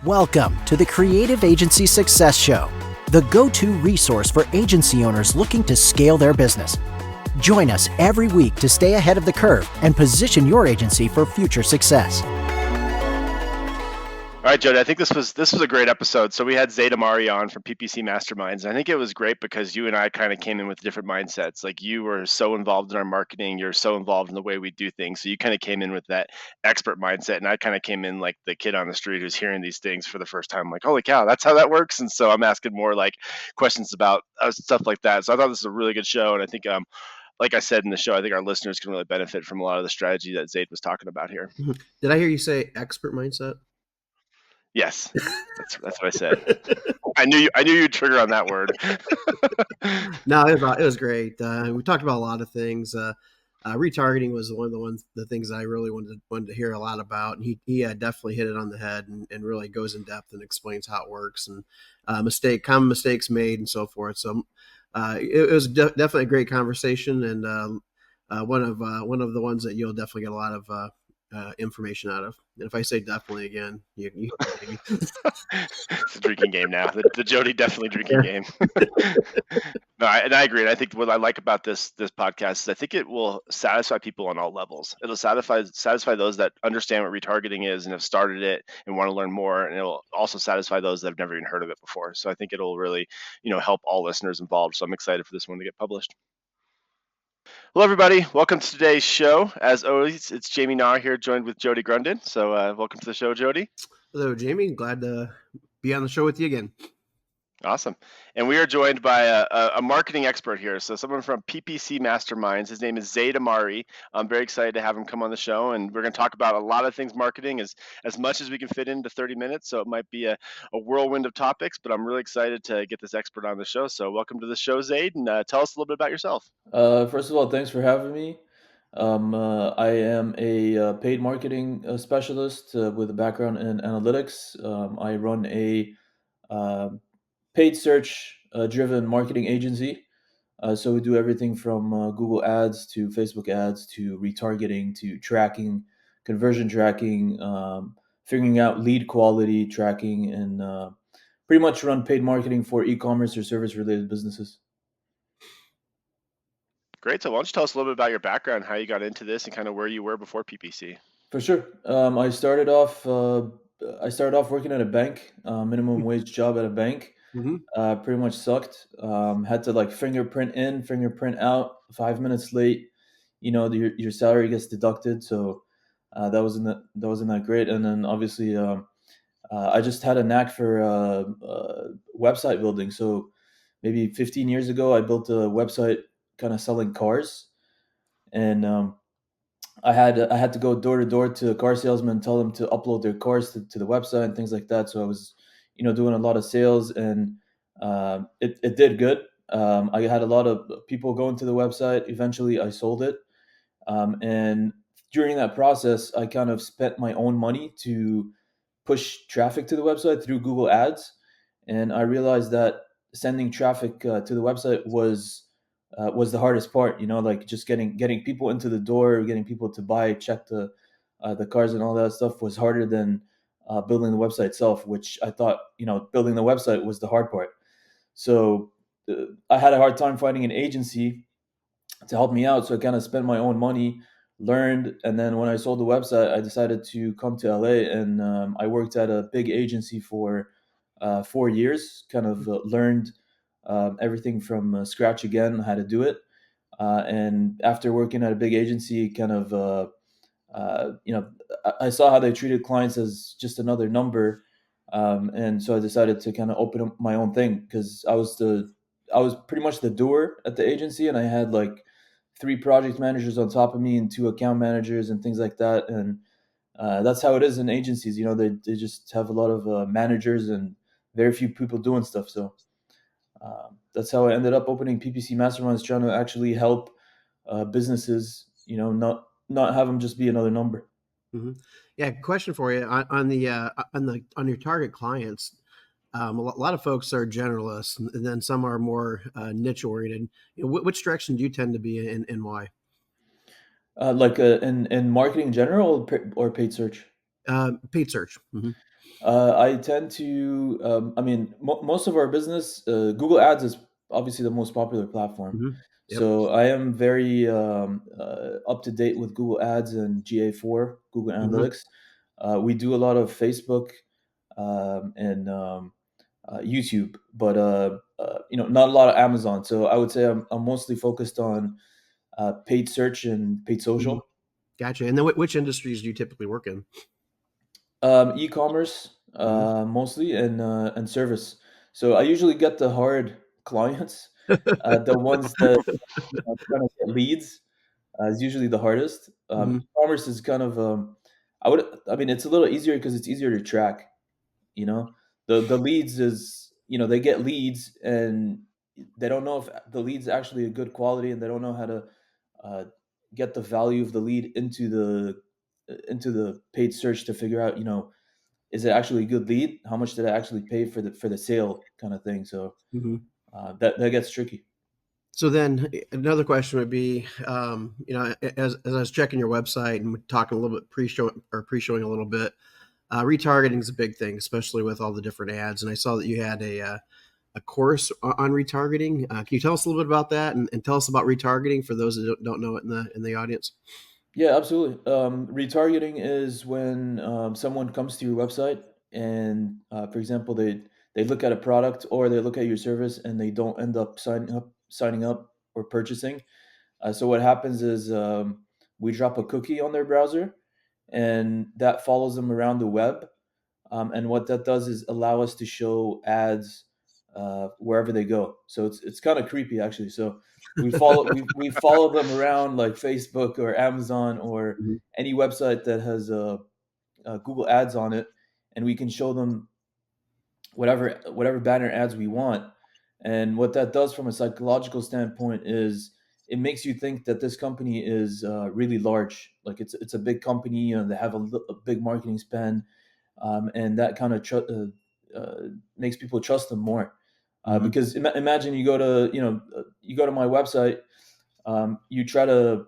Welcome to the Creative Agency Success Show, the go-to resource for agency owners looking to scale their business. Join us every week to stay ahead of the curve and position your agency for future success. All right, Jody, I think this was a great episode. So we had Zaid Ammari on from PPC Masterminds. I think it was great because you and I kind of came in with different mindsets. Like, you were so involved in our marketing, you're so involved in the way we do things. So you kind of came in with that expert mindset, and I kind of came in like the kid on the street who's hearing these things for the first time. Like, holy cow, that's how that works. And so I'm asking more like questions about stuff like that. So I thought this was a really good show, and I think like I said in the show, I think our listeners can really benefit from a lot of the strategy that Zaid was talking about here. Did I hear you say expert mindset? Yes, that's what I said. I knew you'd trigger on that word. No, it was great. We talked about a lot of things. Retargeting was one of the things I really wanted to hear a lot about, and he definitely hit it on the head and really goes in depth and explains how it works and common mistakes made and so forth. So it was definitely a great conversation, and one of the ones that you'll definitely get a lot of information out of. And if I say definitely again, you it's a drinking game now. The Jody definitely drinking game. No, I agree. And I think what I like about this podcast is I think it will satisfy people on all levels. It'll satisfy those that understand what retargeting is and have started it and want to learn more, and it'll also satisfy those that have never even heard of it before. So I think it'll really, help all listeners involved. So I'm excited for this one to get published. Hello, everybody. Welcome to today's show. As always, it's Jamie Nahr here, joined with Jody Grundon. So welcome to the show, Jody. Hello, Jamie. Glad to be on the show with you again. Awesome. And we are joined by a marketing expert here. So someone from PPC Masterminds. His name is Zaid Ammari. I'm very excited to have him come on the show. And we're going to talk about a lot of things marketing as much as we can fit into 30 minutes. So it might be a whirlwind of topics, but I'm really excited to get this expert on the show. So welcome to the show, Zaid. And tell us a little bit about yourself. First of all, thanks for having me. I am a paid marketing specialist with a background in analytics. I run a paid search driven marketing agency. So we do everything from Google ads to Facebook ads to retargeting to tracking, conversion tracking, figuring out lead quality tracking, and pretty much run paid marketing for e-commerce or service related businesses. Great. So why don't you tell us a little bit about your background, how you got into this, and kind of where you were before PPC? For sure. I started off working at a bank, minimum wage job at a bank. Mm-hmm. Pretty much sucked. Had to like fingerprint in, fingerprint out. 5 minutes late, your salary gets deducted. So that wasn't that great. And then obviously, I just had a knack for website building. So maybe 15 years ago, I built a website kind of selling cars, and I had to go door to door to car salesmen, tell them to upload their cars to the website and things like that. So I was, doing a lot of sales, and it did good. I had a lot of people going to the website. Eventually, I sold it, and during that process, I kind of spent my own money to push traffic to the website through Google Ads, and I realized that sending traffic to the website was the hardest part. Like just getting people into the door, getting people to buy, check the cars and all that stuff was harder than building the website itself, which I thought building the website was the hard part. So I had a hard time finding an agency to help me out. So I kind of spent my own money, learned, and then when I sold the website, I decided to come to LA, and I worked at a big agency for 4 years. Kind of learned everything from scratch again, how to do it. And after working at a big agency, kind of I saw how they treated clients as just another number, and so I decided to kind of open up my own thing, because I was pretty much the doer at the agency, and I had like 3 project managers on top of me and 2 account managers and things like that. And that's how it is in agencies. They just have a lot of managers and very few people doing stuff. So that's how I ended up opening PPC Masterminds, trying to actually help businesses, not have them just be another number. Mm-hmm. Yeah. Question for you on your target clients. A lot of folks are generalists, and then some are more niche oriented. Which direction do you tend to be in, and why? Like in marketing in general, or paid search? Paid search. Mm-hmm. I tend to, I mean, most of our business, Google Ads is obviously the most popular platform. Mm-hmm. Yep. So I am very up to date with Google Ads and GA4, Google Mm-hmm. Analytics. We do a lot of Facebook and YouTube, but not a lot of Amazon. So I would say I'm mostly focused on paid search and paid Mm-hmm. social. Gotcha. And then which industries do you typically work in? E-commerce Mm-hmm. mostly, and service. So I usually get the hard clients, the ones that kind of get leads is usually the hardest. Mm-hmm. E-commerce is kind of I mean it's a little easier because it's easier to track. You know, the leads is they get leads and they don't know if the lead's actually a good quality, and they don't know how to uh, get the value of the lead into the paid search to figure out is it actually a good lead? How much did I actually pay for the sale kind of thing? So Mm-hmm. that gets tricky. So then another question would be, as I was checking your website and talking a little bit pre-showing a little bit, retargeting is a big thing, especially with all the different ads. And I saw that you had a course on retargeting. Can you tell us a little bit about that and tell us about retargeting for those that don't know it in the audience? Yeah, absolutely. Retargeting is when someone comes to your website and, for example, they look at a product or they look at your service and they don't end up signing up or purchasing. So what happens is we drop a cookie on their browser, and that follows them around the web. And what that does is allow us to show ads wherever they go. So it's kind of creepy actually. So we follow them around like Facebook or Amazon or Mhm. any website that has Google Ads on it, and we can show them whatever banner ads we want. And what that does from a psychological standpoint is it makes you think that this company is really large, like it's a big company and they have a big marketing spend, and that kind of makes people trust them more. Mhm. Because imagine you go to my website, you try to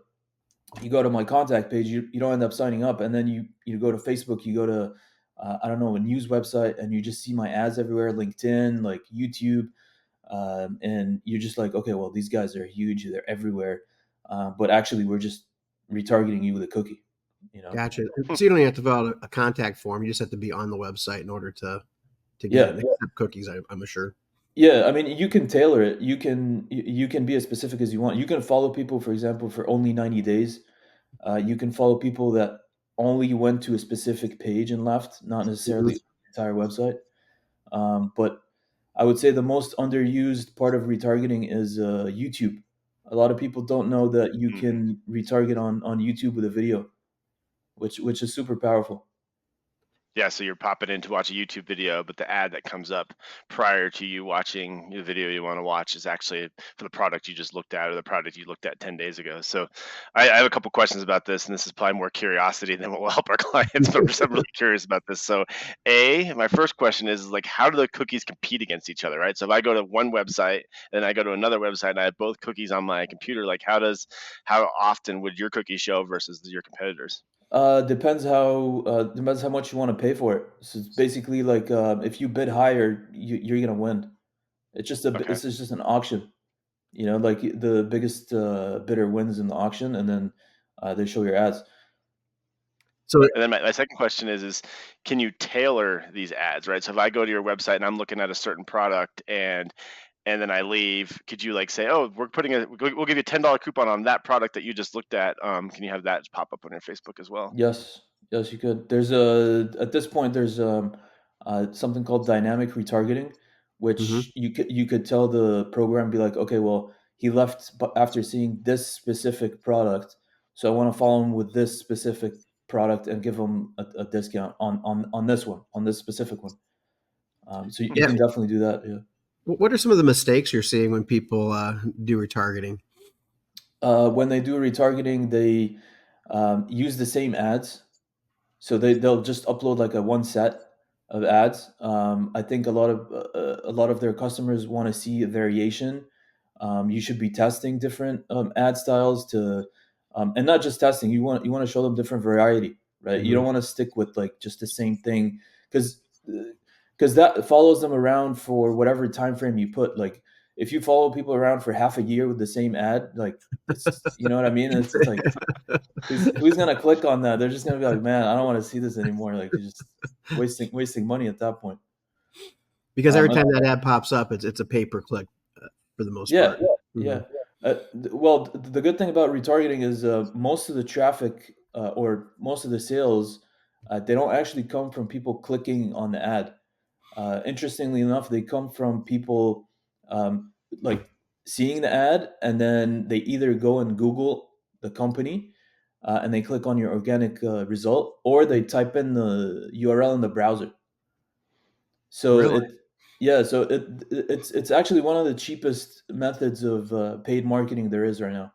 you go to my contact page, you don't end up signing up, and then you go to Facebook, you go to I don't know, a news website, and you just see my ads everywhere, LinkedIn, like YouTube, and you're just like, okay, well these guys are huge, they're everywhere, but actually we're just retargeting you with a cookie, you know? Gotcha. So you don't even have to fill out a contact form. You just have to be on the website in order to get it Yeah, and accept cookies. I'm sure. yeah. I mean, you can tailor it. You can be as specific as you want. You can follow people, for example, for only 90 days. You can follow people that only went to a specific page and left, not necessarily Mhm. the entire website. But I would say the most underused part of retargeting is YouTube. A lot of people don't know that you Mhm. can retarget on YouTube with a video, which is super powerful. Yeah, so you're popping in to watch a YouTube video, but the ad that comes up prior to you watching the video you want to watch is actually for the product you just looked at or the product you looked at 10 days ago. So I have a couple questions about this, and this is probably more curiosity than what will help our clients, but I'm really curious about this. So my first question is like, how do the cookies compete against each other, right? So if I go to one website and I go to another website and I have both cookies on my computer, like how often would your cookie show versus your competitors? Depends how much you want to pay for it. So it's basically like if you bid higher, you're gonna win. Okay. It's just an auction. Like the biggest bidder wins in the auction, and then they show your ads. So And then my second question is can you tailor these ads, right? So if I go to your website and I'm looking at a certain product and then I leave, could you like say, oh, we'll give you a $10 coupon on that product that you just looked at. Can you have that pop up on your Facebook as well? Yes, yes, you could. At this point there's something called dynamic retargeting, Mhm. which you could tell the program, be like, okay, well, he left after seeing this specific product, so I want to follow him with this specific product and give him a discount on this one, on this specific one. So you Yeah. can definitely do that. Yeah. What are some of the mistakes you're seeing when people do retargeting? When they do retargeting, they use the same ads. So they'll just upload like a one set of ads. I think a lot of their customers want to see a variation. You should be testing different ad styles and not just testing. You want to show them different variety, right? You Mhm. don't want to stick with like just the same thing, because because that follows them around for whatever time frame you put. Like if you follow people around for half a year with the same ad, like it's, you know what I mean? It's like who's gonna click on that? They're just gonna be like, man, I don't want to see this anymore. Like you're just wasting money at that point. Because every time that ad pops up, it's a pay per click for the most part. Yeah. Well, the good thing about retargeting is most of the traffic or most of the sales, they don't actually come from people clicking on the ad. Interestingly enough, they come from people like seeing the ad, and then they either go and Google the company and they click on your organic result, or they type in the URL in the browser. So Really? it's actually one of the cheapest methods of paid marketing there is right now.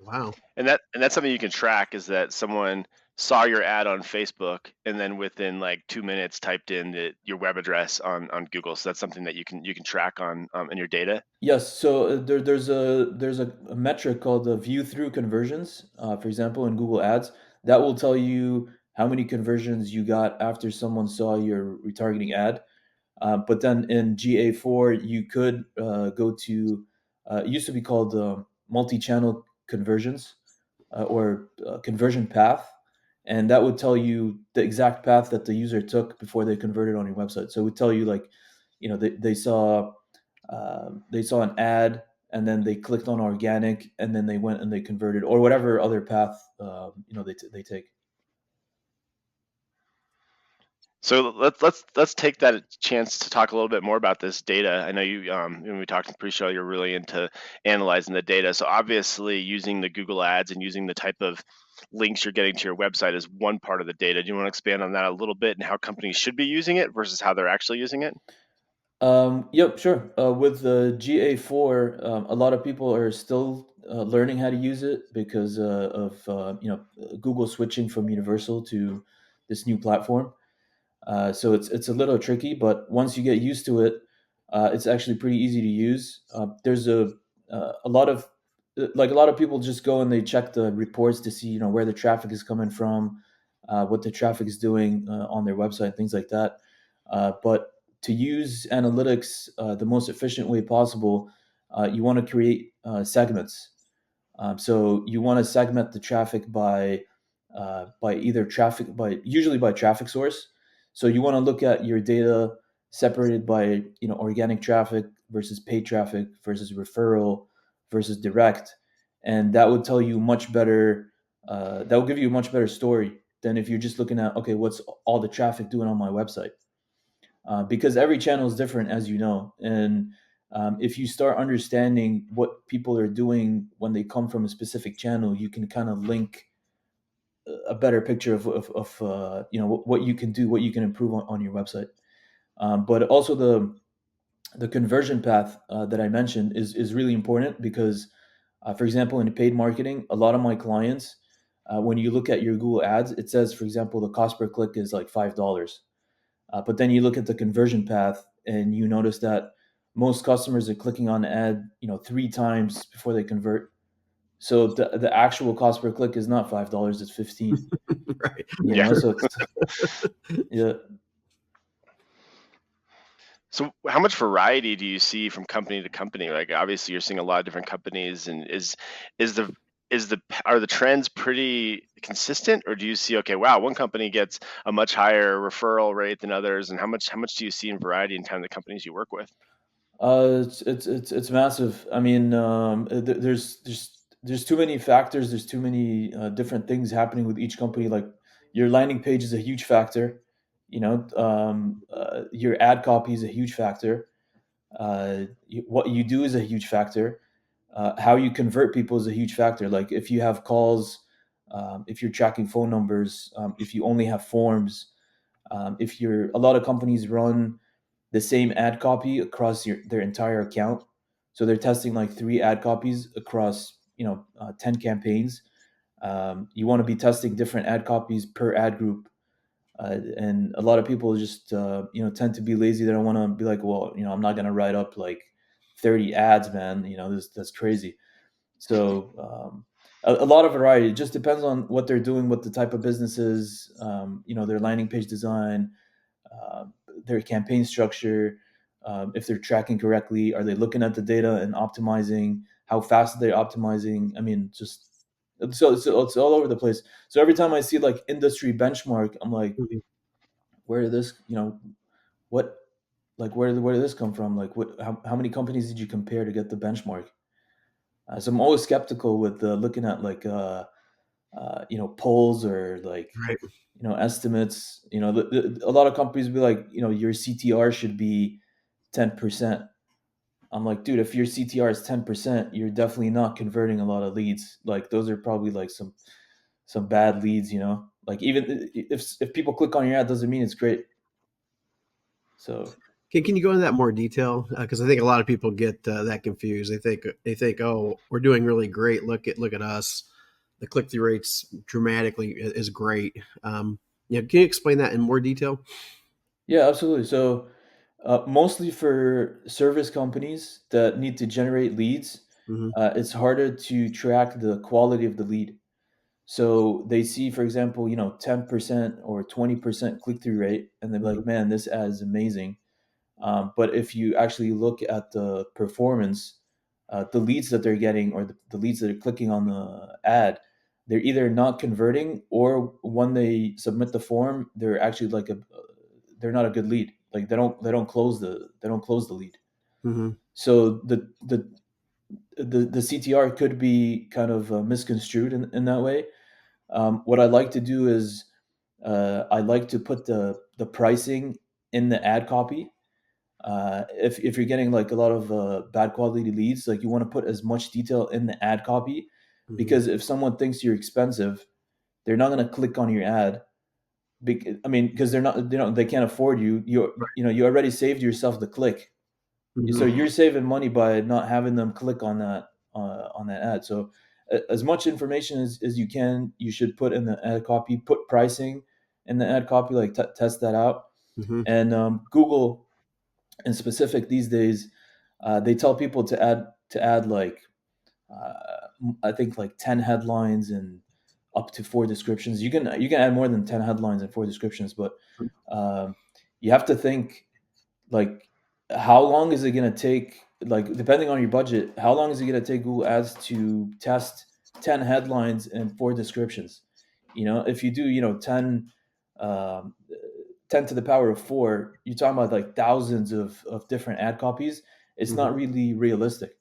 Wow. And that's something you can track, is that someone saw your ad on Facebook and then within like 2 minutes typed in your web address on Google. So that's something that you can track on in your data. Yes, so there's a metric called the view through conversions. For example, in Google Ads, that will tell you how many conversions you got after someone saw your retargeting ad. But then in GA4, you could go to it used to be called multi-channel conversions or conversion path, and that would tell you the exact path that the user took before they converted on your website. So it would tell you like, you know, they saw an ad and then they clicked on organic and then they went and they converted, or whatever other path they take. So let's take that chance to talk a little bit more about this data. I know you when we talked in pre-show, you're really into analyzing the data. So obviously, using the Google Ads and using the type of links you're getting to your website is one part of the data. Do you want to expand on that a little bit and how companies should be using it versus how they're actually using it? Yep, sure. With the GA4, a lot of people are still learning how to use it because of Google switching from Universal to this new platform. So it's a little tricky, but once you get used to it, it's actually pretty easy to use. There's a lot of like a lot of people just go and they check the reports to see where the traffic is coming from, what the traffic is doing on their website, things like that. But to use analytics the most efficient way possible, you want to create segments. So you want to segment the traffic by either traffic by usually by traffic source. So you want to look at your data separated by organic traffic versus paid traffic versus referral versus direct, and that would tell you much better. That will give you a much better story than if you're just looking at, okay, what's all the traffic doing on my website? Because every channel is different, as you know, and if you start understanding what people are doing when they come from a specific channel, you can kind of link a better picture of what you can do, what you can improve on your website. But also the conversion path that I mentioned is really important because, for example, in paid marketing, a lot of my clients, when you look at your Google Ads, it says, for example, the cost per click is like $5. But then you look at the conversion path and you notice that most customers are clicking on the ad, 3 times before they convert. So the actual cost per click is not $5; it's 15. Right. So it's yeah. So how much variety do you see from company to company? Like obviously you're seeing a lot of different companies, and is the are the trends pretty consistent, or do you see, okay, wow, one company gets a much higher referral rate than others, and how much do you see in variety in kind of the companies you work with? It's massive. I mean, there's too many factors. There's too many different things happening with each company. Like your landing page is a huge factor. Your ad copy is a huge factor. What you do is a huge factor. How you convert people is a huge factor. Like if you have calls, if you're tracking phone numbers, if you only have forms, if you're a lot of companies run the same ad copy across their entire account. So they're testing like 3 ad copies across 10 campaigns. You want to be testing different ad copies per ad group, and a lot of people just tend to be lazy. They don't want to be like, well, I'm not going to write up like 30 ads, man. That's crazy. So a lot of variety. It just depends on what they're doing, what the type of business is, their landing page design. their campaign structure, if they're tracking correctly, are they looking at the data and optimizing? How fast are they optimizing? I mean, just it's all over the place. So every time I see like industry benchmark, I'm like, Mhm. where did this, what, like where did this come from? Like how many companies did you compare to get the benchmark? So I'm always skeptical with looking at like polls or like Right. estimates. A lot of companies be like, your CTR should be 10%. I'm like, dude, if your CTR is 10%, you're definitely not converting a lot of leads. Like those are probably like some bad leads. Like even if people click on your ad, doesn't mean it's great. So Can you go into that more detail? Because I think a lot of people get that confused. They think, oh, we're doing really great. Look at us. The click through rates dramatically is great. Can you explain that in more detail? yeah, absolutely. So mostly for service companies that need to generate leads, Mm-hmm. it's harder to track the quality of the lead. So they see, for example, 10% or 20% click through rate, and they're Mm-hmm. like, man, this ad is amazing. But if you actually look at the performance, the leads that they're getting or the leads that are clicking on the ad, they're either not converting, or when they submit the form, they're actually like they're not a good lead. Like they don't close the lead. Mm-hmm. So the CTR could be kind of misconstrued in that way. What I like to do is I like to put the pricing in the ad copy. If you're getting like a lot of bad quality leads, like you want to put as much detail in the ad copy, Mm-hmm. because if someone thinks you're expensive, they're not going to click on your ad. Because they can't afford you. You already saved yourself the click, so Mm-hmm. Hmm. you're saving money by not having them click on that ad. So as much information as you can, you should put in the ad copy. Put pricing in the ad copy, like test that out. Mm-hmm. And Google in specific these days, they tell people to add like I think like 10 headlines and up to 4 descriptions. You can add more than 10 headlines and 4 descriptions, but um, you have to think like, how long is it going to take, like depending on your budget, how long is it going to take Google Ads to test 10 headlines and 4 descriptions? If you do um, 10 to the power of 4, you're talking about like thousands of different ad copies. It's Mm-hmm. not really realistic.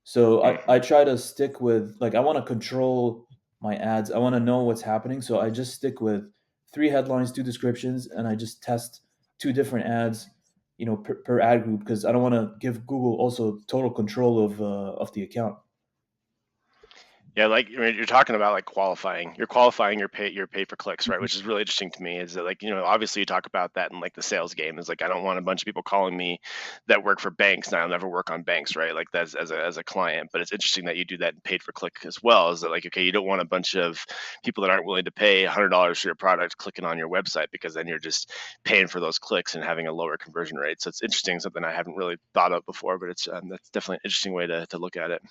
So I try to stick with, like, I want to control my ads. I want to know what's happening. So I just stick with 3 headlines, 2 descriptions, and I just test 2 different ads, per ad group, because I don't want to give Google also total control of the account. Yeah, like you're talking about like qualifying. You're qualifying your pay for clicks, right? Mm-hmm. Which is really interesting to me. Is that like obviously you talk about that in like the sales game. Is like I don't want a bunch of people calling me that work for banks, and I'll never work on banks, right? Like that's as a client. But it's interesting that you do that in paid for click as well. Is that like okay, you don't want a bunch of people that aren't willing to pay $100 for your product clicking on your website, because then you're just paying for those clicks and having a lower conversion rate. So it's interesting, something I haven't really thought of before, but it's that's definitely an interesting way to look at it.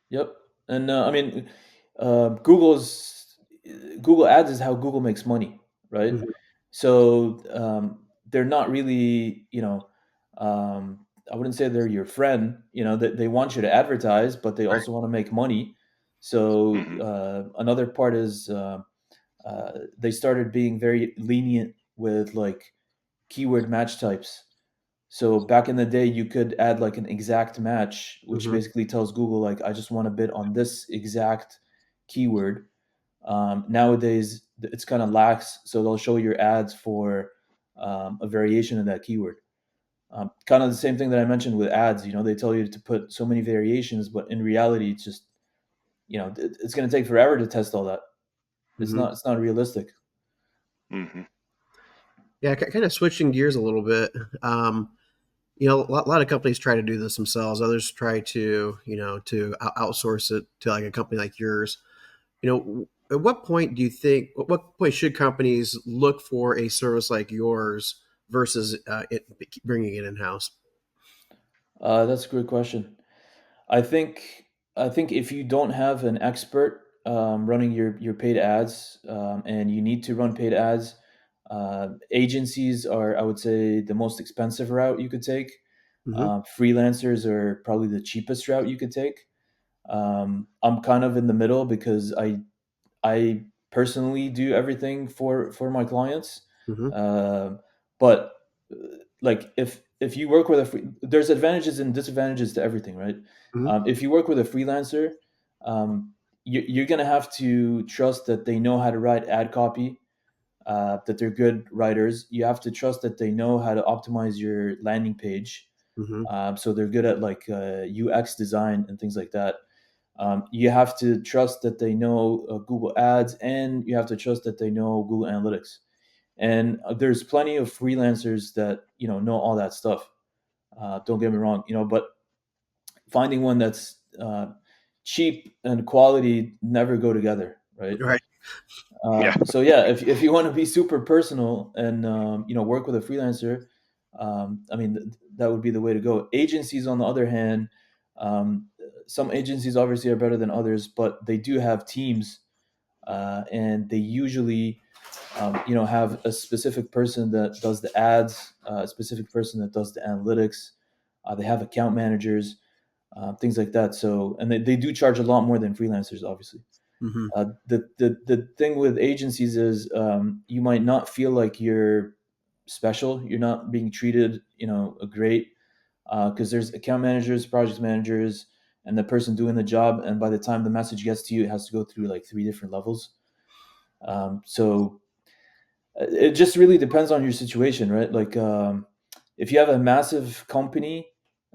Yep. And I mean, Google's Google Ads is how Google makes money, right? Mm-hmm. So they're not really, I wouldn't say they're your friend. That they want you to advertise, but they Right. also want to make money. So Hmm. another part is they started being very lenient with like keyword match types. So back in the day, you could add like an exact match, which Mm-hmm. basically tells Google like, I just want to bid on this exact keyword. Nowadays, it's kind of lax, so they'll show your ads for a variation of that keyword. Kind of the same thing that I mentioned with ads. They tell you to put so many variations, but in reality, it's just it's going to take forever to test all that. It's Mm-hmm. not it's not realistic. Hmm. Yeah, kind of switching gears a little bit. Um, a lot of companies try to do this themselves. Others try to outsource it to like a company like yours. At what point do you think? What point should companies look for a service like yours versus bringing it in house? That's a great question. I think I think if you don't have an expert running your paid ads, and you need to run paid ads, Agencies are, I would say, the most expensive route you could take. Mm-hmm. Freelancers are probably the cheapest route you could take. I'm kind of in the middle because I personally do everything for my clients. Mm-hmm. But like if you work with there's advantages and disadvantages to everything, right? Mm-hmm. If you work with a freelancer, you're gonna have to trust that they know how to write ad copy, that they're good writers. You have to trust that they know how to optimize your landing page. Mm-hmm. So they're good at like UX design and things like that. You have to trust that they know Google Ads, and you have to trust that they know Google Analytics. And there's plenty of freelancers that know all that stuff. Don't get me wrong, but finding one that's cheap and quality never go together, right? Right. Yeah. So yeah, if you want to be super personal and work with a freelancer, I mean that would be the way to go. Agencies, on the other hand, um, some agencies obviously are better than others, but they do have teams, and they usually have a specific person that does the ads, a specific person that does the analytics. They have account managers, things like that. So, and they do charge a lot more than freelancers, obviously. Mm-hmm. The thing with agencies is you might not feel like you're special. You're not being treated, great, because there's account managers, project managers, and the person doing the job. And by the time the message gets to you, it has to go through like 3 different levels. So it just really depends on your situation, right? Like if you have a massive company,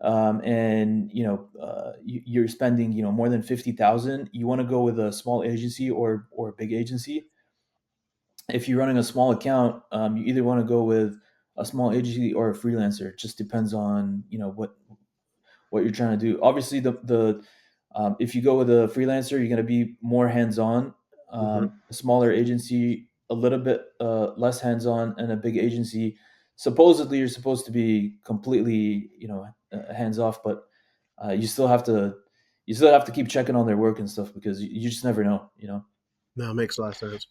and you're spending more than 50,000, you want to go with a small agency or a big agency. If you're running a small account, you either want to go with a small agency or a freelancer. It just depends on what you're trying to do. Obviously, the if you go with a freelancer, you're going to be more hands on. Mm-hmm. A smaller agency, a little bit less hands on, and a big agency, supposedly you're supposed to be completely hands off, but you still have to keep checking on their work and stuff because you just never know. No, it makes a lot of sense.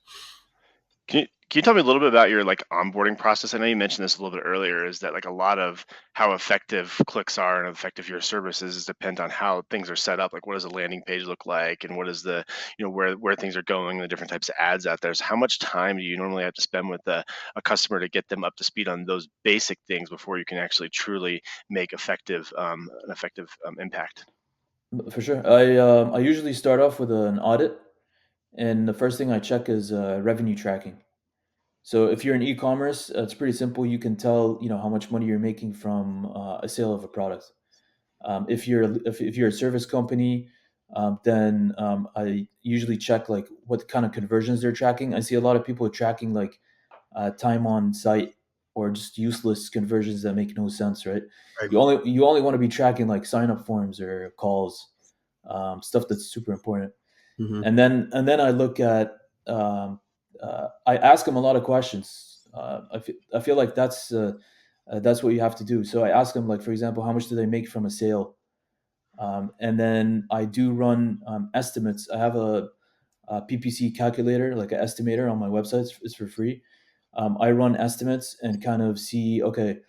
Can you tell me a little bit about your like onboarding process? I know you mentioned this a little bit earlier, is that like a lot of how effective clicks are and effective your services is depend on how things are set up. Like what does a landing page look like and what is the, where things are going, the different types of ads out there. So how much time do you normally have to spend with a customer to get them up to speed on those basic things before you can actually truly make an effective impact? For sure. I usually start off with an audit, and the first thing I check is revenue tracking. So if you're in e-commerce, it's pretty simple. You can tell how much money you're making from a sale of a product. If you're a service company, then I usually check like what kind of conversions they're tracking. I see a lot of people tracking like time on site or just useless conversions that make no sense, right? Right. You only want to be tracking like sign up forms or calls, stuff that's super important. Mm-hmm. And then I look at I ask them a lot of questions. I feel like that's what you have to do. So I ask them, like, for example, how much do they make from a sale? And then I do run estimates. I have a PPC calculator, like an estimator on my website. It's for free. I run estimates and kind of see, okay,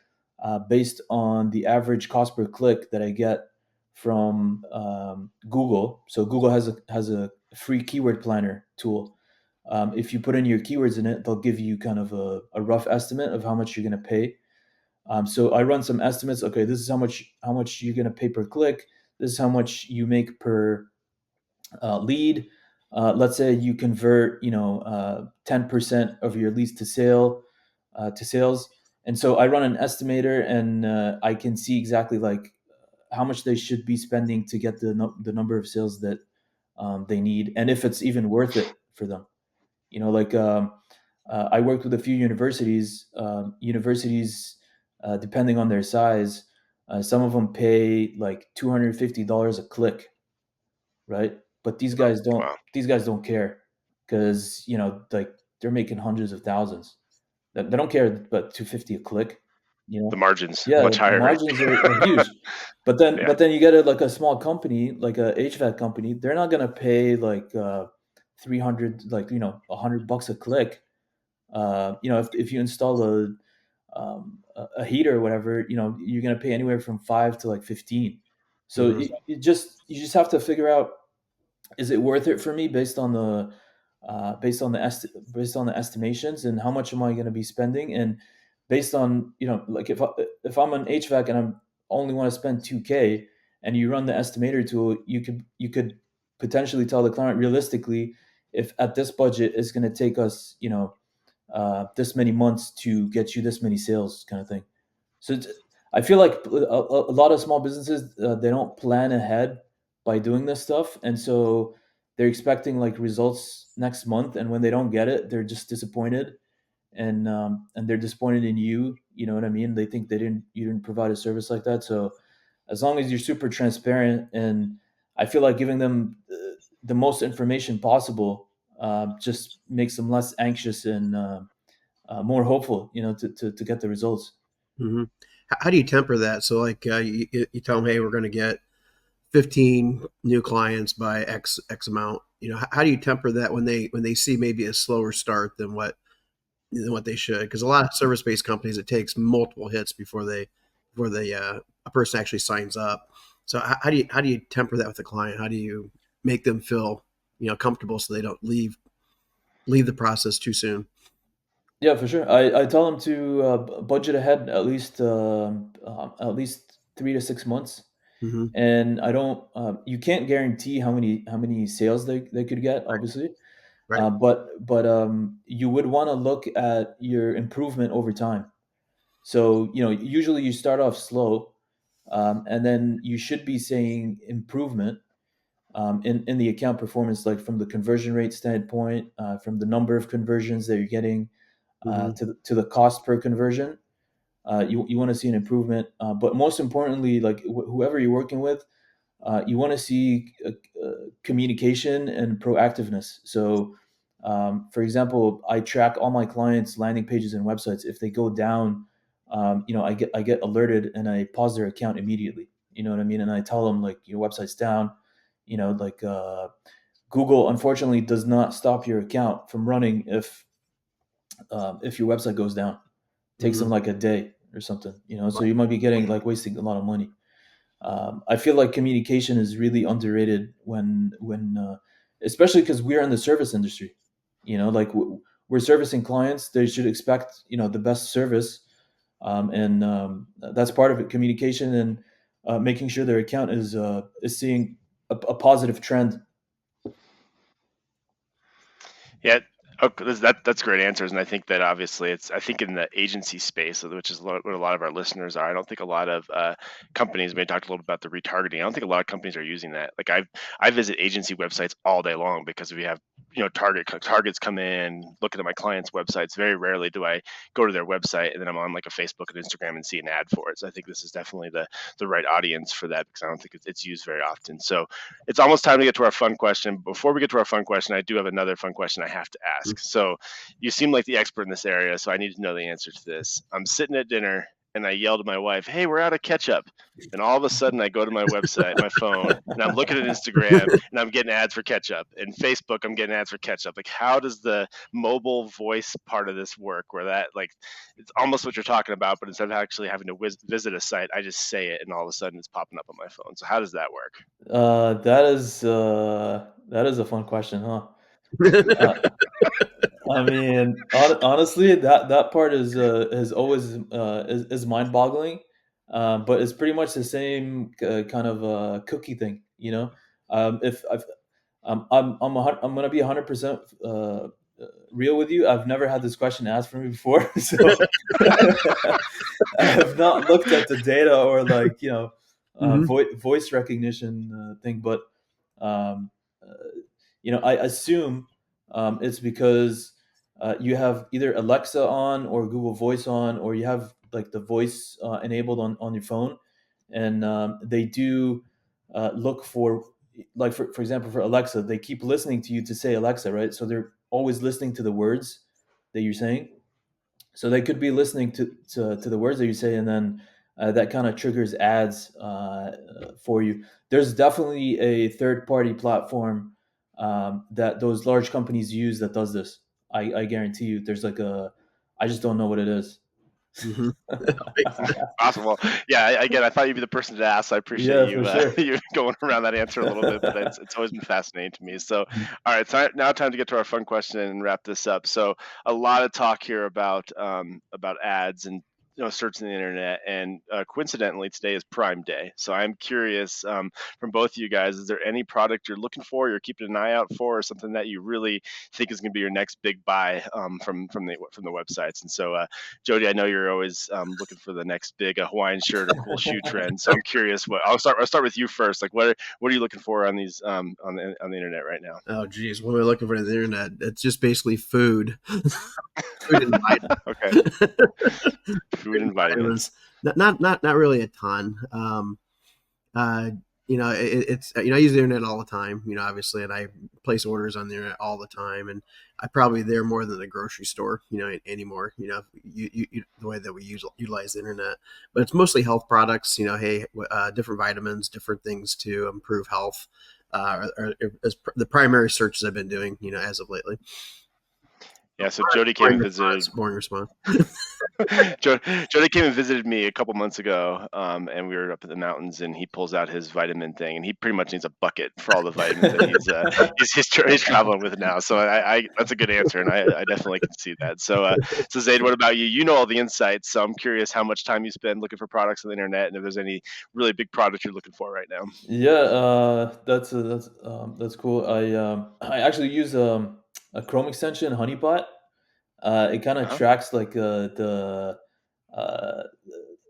based on the average cost per click that I get from Google. So Google has a free keyword planner tool. If you put in your keywords in it, they'll give you kind of a rough estimate of how much you're going to pay. So I run some estimates. Okay, this is how much you're going to pay per click. This is how much you make per lead. Let's say you convert 10% of your leads to sales, and so I run an estimator, and I can see exactly like how much they should be spending to get the number of sales that they need, and if it's even worth it for them. Like I worked with a few universities. Universities, depending on their size, some of them pay like $250 a click, right? But these guys don't. Wow. These guys don't care because like they're making hundreds of thousands. They don't care about 250 a click. The margins Yeah, much the higher, right? margins are huge. But then, Yeah. but then you get like a small company, like a HVAC company. They're not gonna pay like 300, like $100 a click. if you install a heater or whatever, you're going to pay anywhere from 5 to like 15. So Mhm. you just have to figure out, is it worth it for me based on the based on the estimations, and how much am I going to be spending, and based on, like if I'm an HVAC and I'm only want to spend 2K, and you run the estimator tool, you could potentially tell the client realistically, if at this budget it's going to take us, this many months to get you this many sales, kind of thing. So I feel like a lot of small businesses, they don't plan ahead by doing this stuff, and so they're expecting like results next month, and when they don't get it, they're just disappointed, and they're disappointed in you. You know what I mean? They think you didn't provide a service like that. So as long as you're super transparent, and I feel like giving them the most information possible just makes them less anxious and more hopeful, to get the results. Mhm. How do you temper that? So, like, you tell them, "Hey, we're going to get 15 new clients by X amount." How do you temper that when they see maybe a slower start than what they should? Because a lot of service based companies, it takes multiple hits before a person actually signs up. So, how do you temper that with the client? How do you make them feel comfortable so they don't leave the process too soon? Yeah, for sure. I tell them to budget ahead at least 3 to 6 months, Hmm. and I don't. You can't guarantee how many sales they could get, obviously, Right. but you would want to look at your improvement over time. So usually you start off slow, and then you should be seeing improvement in the account performance, like from the conversion rate standpoint, from the number of conversions that you're getting, Hmm. to the cost per conversion. You want to see an improvement, but most importantly, like whoever you're working with, you want to see communication and proactiveness. So, for example, I track all my clients' landing pages and websites. If they go down, I get alerted and I pause their account immediately. You know what I mean? And I tell them, like, your website's down. Like Google, unfortunately, does not stop your account from running if your website goes down. It takes them Hmm. like a day or something. So you might be getting, like, wasting a lot of money. I feel like communication is really underrated when especially because we're in the service industry. Like we're servicing clients. They should expect the best service, and that's part of it. Communication and making sure their account is seeing a positive trend. Yeah. Okay, that's great answers, and I think that obviously I think in the agency space, which is what a lot of our listeners are. I don't think a lot of companies. We talked a little about the retargeting. I don't think a lot of companies are using that. Like I visit agency websites all day long because we have targets come in looking at my clients' websites. Very rarely do I go to their website and then I'm on like a Facebook and Instagram and see an ad for it. So I think this is definitely the right audience for that, because I don't think it's used very often. So it's almost time to get to our fun question. Before we get to our fun question, I do have another fun question I have to ask. So you seem like the expert in this area, so I need to know the answer to this. I'm sitting at dinner and I yelled at my wife, "Hey, we're out of ketchup." And all of a sudden I go to my website, my phone, and I'm looking at Instagram and I'm getting ads for ketchup. And Facebook, I'm getting ads for ketchup. Like, how does the mobile voice part of this work, where that, like, it's almost what you're talking about, but instead of actually having to visit a site, I just say it and all of a sudden it's popping up on my phone. So how does that work? That is a fun question, huh? Uh, I mean, honestly, that part is always is mind-boggling, but it's pretty much the same kind of cookie thing, If I'm gonna be 100% real with you. I've never had this question asked for me before, so I have not looked at the data or, like, Hmm. voice recognition thing, but um, uh, I assume it's because you have either Alexa on or Google Voice on, or you have like the voice enabled on your phone, and they do look for, like, for example, for Alexa, they keep listening to you to say Alexa, right? So they're always listening to the words that you're saying. So they could be listening to the words that you say, and then that kind of triggers ads for you. There's definitely a third party platform that those large companies use that does this. I guarantee you, there's like I just don't know what it is. Mm-hmm. Awesome. Well, yeah. Again, I thought you'd be the person to ask. So I appreciate Yeah, you for sure. you going around that answer a little bit, but it's always been fascinating to me. So, all right. So now time to get to our fun question and wrap this up. So, a lot of talk here about ads and searching the internet, and coincidentally today is Prime Day. So I'm curious from both of you guys, is there any product you're looking for, you're keeping an eye out for, or something that you really think is going to be your next big buy from the websites? And so Jody, I know you're always looking for the next big Hawaiian shirt or cool shoe trend. So I'm curious. I'll start with you first. Like, what are you looking for on these on the internet right now? Oh, geez, what am I looking for on the internet? It's just basically food, food and vitamins. Okay, food and vitamins. Not really a ton. It's I use the internet all the time. Obviously, and I place orders on the internet all the time, and I probably there more than the grocery store. Anymore. The way that we utilize the internet, but it's mostly health products. Different vitamins, different things to improve health. Are the primary searches I've been doing. As of lately. Yeah, so Jody came and visited. Boring response. Jody came and visited me a couple months ago, and we were up in the mountains, and he pulls out his vitamin thing, and he pretty much needs a bucket for all the vitamins that he's traveling with now. So I that's a good answer, and I definitely can see that. So Zaid, what about you? You know all the insights, so I'm curious how much time you spend looking for products on the internet, and if there's any really big product you're looking for right now. Yeah, that's cool. I actually use a Chrome extension, Honeypot. It kind of Uh-huh. tracks like uh,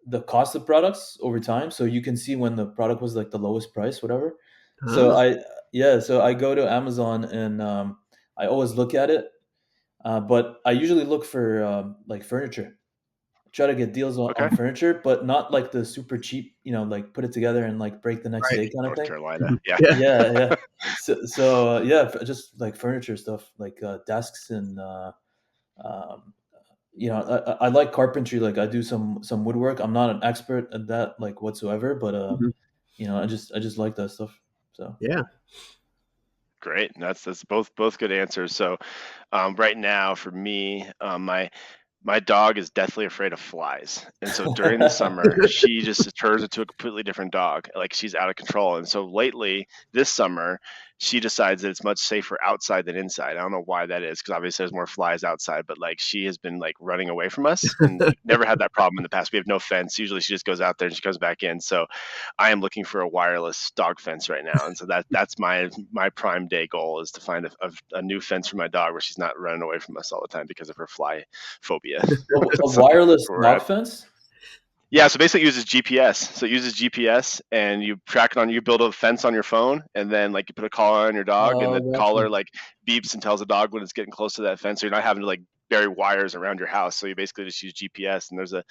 the cost of products over time, so you can see when the product was like the lowest price, whatever. So Huh? so I go to Amazon and I always look at it, but I usually look for like furniture. Try to get deals Okay. on furniture, but not like the super cheap, like put it together and like break the next Right. day kind of North thing. Carolina. Yeah. Yeah. Yeah. So yeah, just like furniture stuff, like desks and I like carpentry. Like I do some woodwork. I'm not an expert at that like whatsoever, but Mhm. I just like that stuff. So Yeah. Great. That's both good answers. So right now for me, my dog is deathly afraid of flies. And so during the summer, she just turns into a completely different dog. Like she's out of control. And so lately, this summer, she decides that it's much safer outside than inside. I don't know why that is, because obviously there's more flies outside, but like she has been like running away from us, and we've never had that problem in the past. We have no fence. Usually she just goes out there and she comes back in. So I am looking for a wireless dog fence right now. And so that's my Prime Day goal, is to find a new fence for my dog where she's not running away from us all the time because of her fly phobia. a So wireless we're dog at, fence. yeah, so basically it uses GPS. So it uses GPS, and you track it on, you build a fence on your phone, and then like you put a collar on your dog, and the Gotcha. collar like beeps and tells the dog when it's getting close to that fence. So you're not having to like bury wires around your house. So you basically just use GPS, and there's a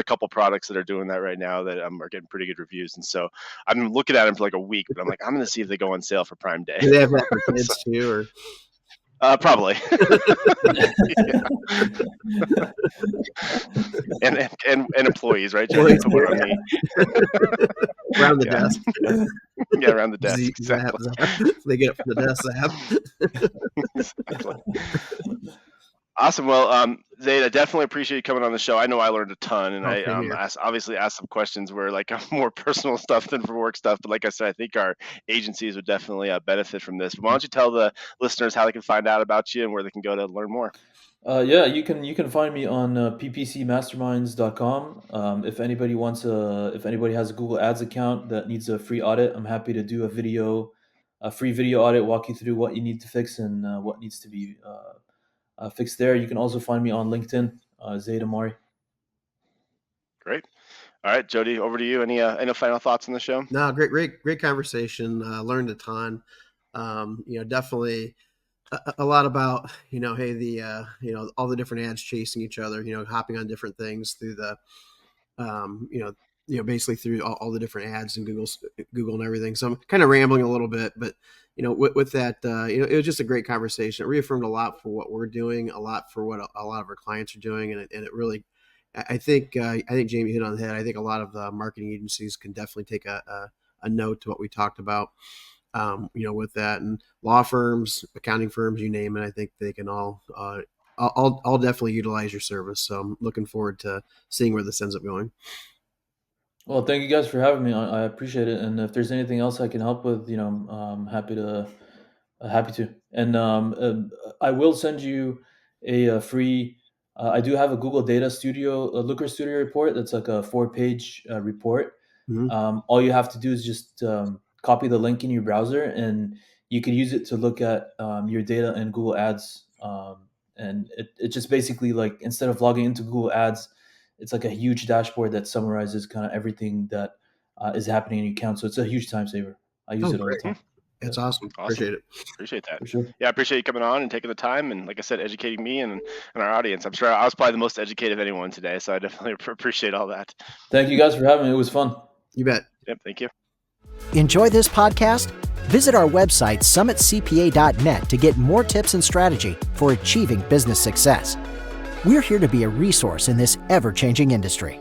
couple products that are doing that right now that are getting pretty good reviews. And so I've been looking at them for like a week, but I'm like, I'm gonna see if they go on sale for Prime Day. Do they have that for So, kids too, or? probably. and employees, right? Jody, put one on me. Around the Yeah. desk. Yeah, around the desk. Zap. Exactly. They get it from the desk. Zap. Exactly. Awesome. Well, Zaid, I definitely appreciate you coming on the show. I know I learned a ton, and I Okay, here. obviously asked some questions where like more personal stuff than for work stuff. But like I said, I think our agencies would definitely benefit from this. Why don't you tell the listeners how they can find out about you and where they can go to learn more? Yeah, you can find me on ppcmasterminds.com. If anybody has a Google Ads account that needs a free audit, I'm happy to do a free video audit, walk you through what you need to fix and what needs to be fixed there. You can also find me on LinkedIn, Zaid Ammari. Great. All right, Jody, over to you. Any final thoughts on the show? No, great conversation. Learned a ton. Definitely a lot about hey, the all the different ads chasing each other. Hopping on different things through the basically through all the different ads and Google and everything. So I'm kind of rambling a little bit, but with that, it was just a great conversation. It reaffirmed a lot for what we're doing, a lot for what a lot of our clients are doing, and it really, I think Jamie hit on the head. I think a lot of the marketing agencies can definitely take a note to what we talked about. With that, and law firms, accounting firms, you name it, I think they can all I'll definitely utilize your service. So I'm looking forward to seeing where this ends up going. Well, thank you guys for having me. I appreciate it. And if there's anything else I can help with, I'm happy to. And I will send you a free. I do have a Google Data Studio, a Looker Studio report. That's like a 4-page report. Mhm. All you have to do is just copy the link in your browser, and you can use it to look at your data in Google Ads. And it just basically, like, instead of logging into Google Ads, it's like a huge dashboard that summarizes kind of everything that is happening in your account. So it's a huge time saver. I use Oh, it all the great. time. That's awesome. Awesome. Appreciate it. Appreciate that. For sure. Yeah, I appreciate you coming on and taking the time, and like I said, educating me and our audience. I'm sure I was probably the most educated of anyone today, so I definitely appreciate all that. Thank you guys for having me. It was fun. You bet. Yep, thank you. Enjoy this podcast? Visit our website, summitcpa.net, to get more tips and strategy for achieving business success. We're here to be a resource in this ever-changing industry.